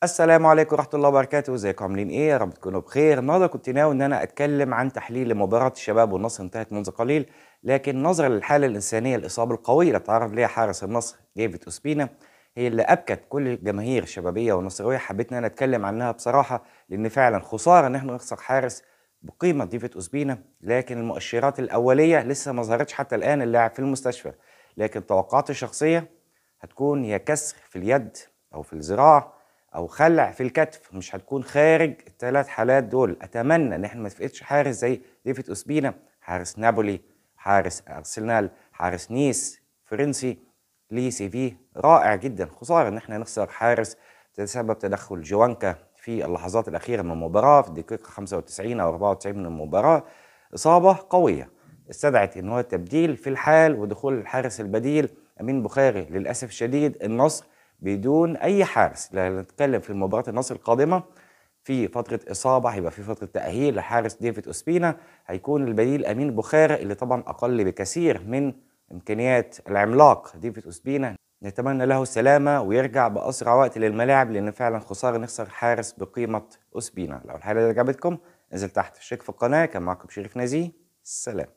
السلام عليكم ورحمة الله وبركاته، ازيكم عاملين ايه؟ يا رب تكونوا بخير. النهارده كنت ناوي ان انا اتكلم عن تحليل مباراة الشباب والنصر انتهت منذ قليل، لكن نظرا للحالة الإنسانية الإصابة القوية اللي تعرض ليها حارس النصر ديفيد أوسبينا هي اللي أبكت كل الجماهير الشبابية والنصراوية. حبيت ان انا اتكلم عنها بصراحة، لأن فعلا خسارة ان احنا نخسر حارس بقيمة ديفيد أوسبينا، لكن المؤشرات الأولية لسه ما ظهرتش حتى الآن. اللاعب في المستشفى، لكن توقعاتي الشخصية هتكون يا كسر في اليد أو في الذراع او خلع في الكتف، مش هتكون خارج الثلاث حالات دول. اتمنى ان احنا ما نفقدش حارس زي ديفيد اوسبينا، حارس نابولي، حارس ارسنال، حارس نيس فرنسي، ليه سي في رائع جدا. خساره ان احنا نخسر حارس تسبب تدخل جوانكا في اللحظات الاخيره من المباراه في الدقيقه 95 او 94 من المباراه. اصابه قويه استدعت ان هو التبديل في الحال ودخول الحارس البديل امين بخاري. للاسف الشديد النصر بدون اي حارس. لا نتكلم في مباراه النصر القادمه في فتره اصابه، هيبقى في فتره تاهيل لحارس ديفيد اوسبينا، هيكون البديل امين بخاري اللي طبعا اقل بكثير من امكانيات العملاق ديفيد اوسبينا. نتمنى له السلامه ويرجع باسرع وقت للملاعب، لان فعلا خساره نخسر حارس بقيمه اوسبينا. لو الحلقه دي عجبتكم انزل تحت اشترك في القناه. كان معكم شريف نزيه، سلام.